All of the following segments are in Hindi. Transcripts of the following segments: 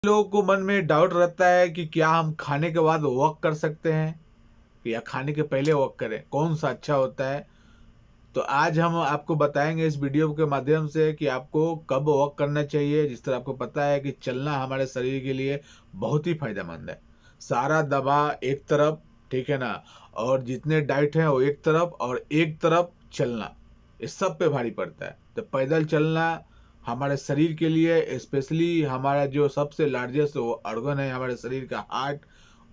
लोगों को मन में डाउट रहता है कि क्या हम खाने के बाद वॉक कर सकते हैं या खाने के पहले वॉक करें, कौन सा अच्छा होता है। तो आज हम आपको बताएंगे इस वीडियो के माध्यम से कि आपको कब वॉक करना चाहिए। जिस तरह आपको पता है कि चलना हमारे शरीर के लिए बहुत ही फायदेमंद है। सारा दबाव एक तरफ, ठीक है ना, और जितने डाइट हैं वो एक तरफ, और एक तरफ चलना, इस सब पे भारी पड़ता है। तो पैदल चलना हमारे शरीर के लिए, स्पेशली हमारा जो सबसे लार्जेस्ट ऑर्गन है हमारे शरीर का, हार्ट,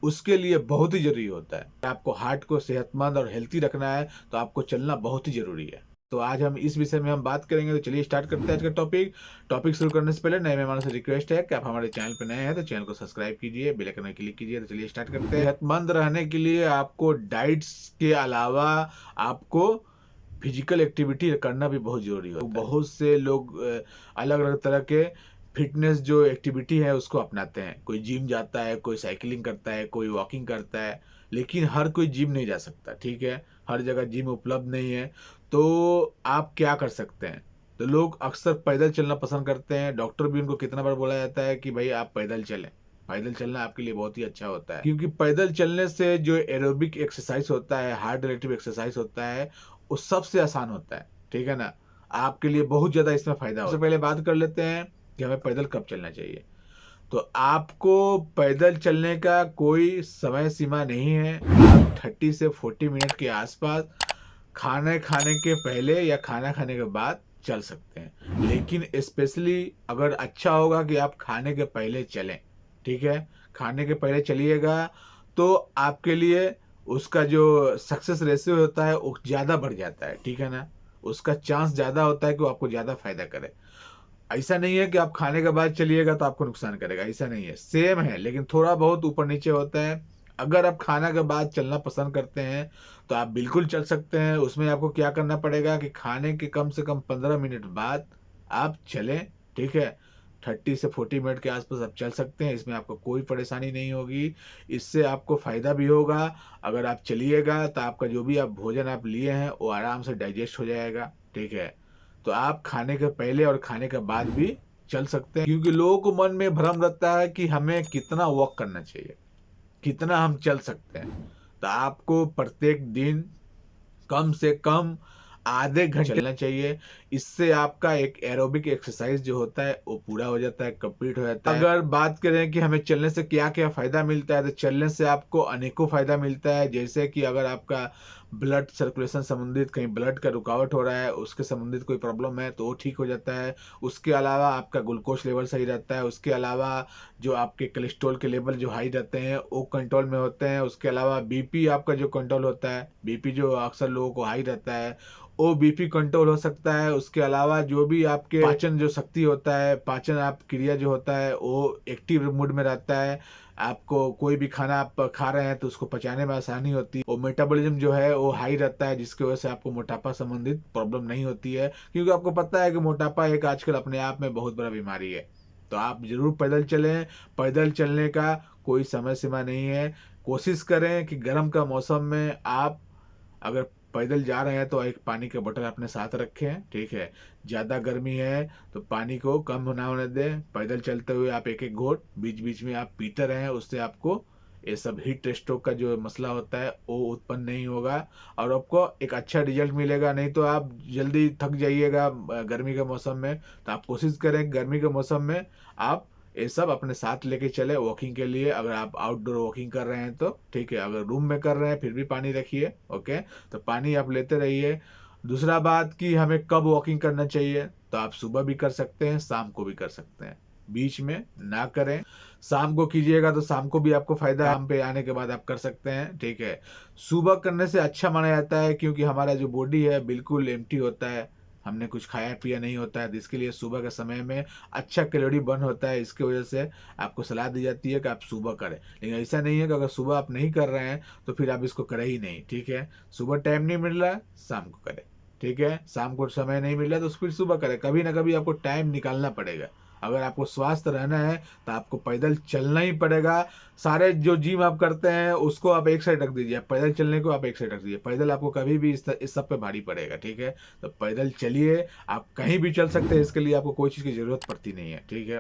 उसके लिए बहुत ही जरूरी होता है। आपको हार्ट को सेहतमंद और हेल्थी रखना है तो आपको चलना बहुत ही जरूरी है। तो आज हम इस विषय में हम बात करेंगे। तो चलिए स्टार्ट करते हैं आज का टॉपिक शुरू करने से पहले नए मेहमानों से रिक्वेस्ट है कि आप हमारे चैनल पर नए हैं तो चैनल को सब्सक्राइब कीजिए, बेल आइकन में क्लिक कीजिए। तो चलिए स्टार्ट करते हैं। सेहतमंद रहने के लिए आपको डाइट्स के अलावा आपको फिजिकल एक्टिविटी करना भी बहुत जरूरी होता है। बहुत से लोग अलग अलग तरह के फिटनेस जो एक्टिविटी है उसको अपनाते हैं। कोई जिम जाता है, कोई साइकिलिंग करता है, कोई वॉकिंग करता है, लेकिन हर कोई जिम नहीं जा सकता, ठीक है, हर जगह जिम उपलब्ध नहीं है। तो आप क्या कर सकते हैं? तो लोग अक्सर पैदल चलना पसंद करते हैं। डॉक्टर भी उनको कितना बार बोला जाता है कि भाई आप पैदल चलें, पैदल चलना आपके लिए बहुत ही अच्छा होता है, क्योंकि पैदल चलने से जो एरोबिक एक्सरसाइज होता है, हार्ट रिलेटिव एक्सरसाइज होता है, वो सबसे आसान होता है, ठीक है ना। आपके लिए बहुत ज्यादा इसमें फायदा होता है। सबसे पहले बात कर लेते हैं कि हमें पैदल कब चलना चाहिए। तो आपको पैदल चलने का कोई समय सीमा नहीं है। आप 30 से 40 मिनट के आसपास खाने खाने के पहले या खाना खाने के बाद चल सकते हैं। लेकिन स्पेशली अगर अच्छा होगा कि आप खाने के पहले चलें, ठीक है, खाने के पहले चलिएगा तो आपके लिए उसका जो सक्सेस रेशियो होता है वो ज़्यादा बढ़ जाता है, ठीक है ना। उसका चांस ज़्यादा होता है कि वो आपको ज़्यादा फायदा करे। ऐसा नहीं है कि आप खाने के बाद चलिएगा तो आपको नुकसान करेगा, ऐसा नहीं है, सेम है लेकिन थोड़ा बहुत ऊपर नीचे होता है। अगर आप खाना के बाद चलना पसंद करते हैं तो आप बिल्कुल चल सकते हैं। उसमें आपको क्या करना पड़ेगा कि खाने के कम से कम 15 मिनट बाद आप चलें, ठीक है। 30 से 40 मिनट के आसपास आप चल सकते हैं, इसमें आपको कोई परेशानी नहीं होगी। इससे आपको फायदा भी होगा। अगर आप चलिएगा तो आपका जो भी आप भोजन आप लिए हैं वो आराम से डाइजेस्ट हो जाएगा, ठीक है। तो आप खाने के पहले और खाने के बाद भी चल सकते हैं, क्योंकि लोगों को मन में भ्रम रहता है कि हमें कितना वॉक करना चाहिए, कितना हम चल सकते हैं। तो आपको प्रत्येक दिन कम से कम आधे घंटे चलना चाहिए। इससे आपका एक एरोबिक एक्सरसाइज जो होता है वो पूरा हो जाता है, कंप्लीट हो जाता है। अगर बात करें कि हमें चलने से क्या क्या फायदा मिलता है, तो चलने से आपको अनेकों फायदा मिलता है। जैसे कि अगर आपका ब्लड सर्कुलेशन संबंधित कहीं ब्लड का रुकावट हो रहा है, उसके संबंधित कोई प्रॉब्लम है तो वो ठीक हो जाता है। उसके अलावा आपका ग्लूकोज लेवल सही रहता है। उसके अलावा जो आपके कोलेस्ट्रॉल के लेवल जो हाई रहते हैं वो कंट्रोल में होते हैं। उसके अलावा बीपी आपका जो कंट्रोल होता है, बीपी जो अक्सर लोगों को हाई रहता है वो बीपी कंट्रोल हो सकता है। उसके अलावा जो भी आपके पाचन जो शक्ति होता है, पाचन आप क्रिया जो होता है वो एक्टिव मूड में रहता है। आपको कोई भी खाना आप खा रहे हैं तो उसको पचाने में आसानी होती है। वो मेटाबॉलिज्म जो है वो हाई रहता है, जिसकी वजह से आपको मोटापा संबंधित प्रॉब्लम नहीं होती है। क्योंकि आपको पता है कि मोटापा एक आजकल अपने आप में बहुत बड़ा बीमारी है। तो आप जरूर पैदल चलें। पैदल चलने का कोई समय सीमा नहीं है। कोशिश करें कि गर्म का मौसम में आप अगर पैदल जा रहे हैं तो एक पानी का बोतल अपने साथ रखें, ठीक है। ज़्यादा गर्मी है तो पानी को कम ना होने दें। पैदल चलते हुए आप एक एक घोट बीच बीच में आप पीते रहें, उससे आपको ये सब हीट स्ट्रोक का जो मसला होता है वो उत्पन्न नहीं होगा और आपको एक अच्छा रिजल्ट मिलेगा। नहीं तो आप जल्दी थक जाइएगा गर्मी के मौसम में। तो आप कोशिश करें गर्मी के मौसम में आप ये सब अपने साथ लेके चले वॉकिंग के लिए। अगर आप आउटडोर वॉकिंग कर रहे हैं तो ठीक है, अगर रूम में कर रहे हैं फिर भी पानी रखिए, ओके। तो पानी आप लेते रहिए। दूसरा बात कि हमें कब वॉकिंग करना चाहिए, तो आप सुबह भी कर सकते हैं, शाम को भी कर सकते हैं, बीच में ना करें। शाम को कीजिएगा तो शाम को भी आपको फायदा है, शाम पे आने के बाद आप कर सकते हैं, ठीक है। सुबह करने से अच्छा माना जाता है क्योंकि हमारा जो बॉडी है बिल्कुल एम्प्टी होता है, हमने कुछ खाया पिया नहीं होता है। तो इसके लिए सुबह के समय में अच्छा कैलोरी बर्न होता है। इसकी वजह से आपको सलाह दी जाती है कि आप सुबह करें। लेकिन ऐसा नहीं है कि अगर सुबह आप नहीं कर रहे हैं तो फिर आप इसको करें ही नहीं, ठीक है। सुबह टाइम नहीं मिल रहा है, शाम को करें, ठीक है। शाम को समय नहीं मिल रहा तो फिर सुबह करें। कभी ना कभी आपको टाइम निकालना पड़ेगा। अगर आपको स्वस्थ रहना है तो आपको पैदल चलना ही पड़ेगा। सारे जो जिम आप करते हैं उसको आप एक साइड रख दीजिए, पैदल चलने को आप एक साइड रख दीजिए। पैदल आपको कभी भी इस सब पे भारी पड़ेगा, ठीक है। तो पैदल चलिए, आप कहीं भी चल सकते हैं, इसके लिए आपको कोई चीज़ की ज़रूरत पड़ती नहीं है, ठीक है।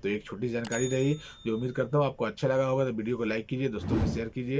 तो एक छोटी जानकारी रही जो उम्मीद करता हूँ आपको अच्छा लगा होगा। तो वीडियो को लाइक कीजिए, दोस्तों में शेयर कीजिए।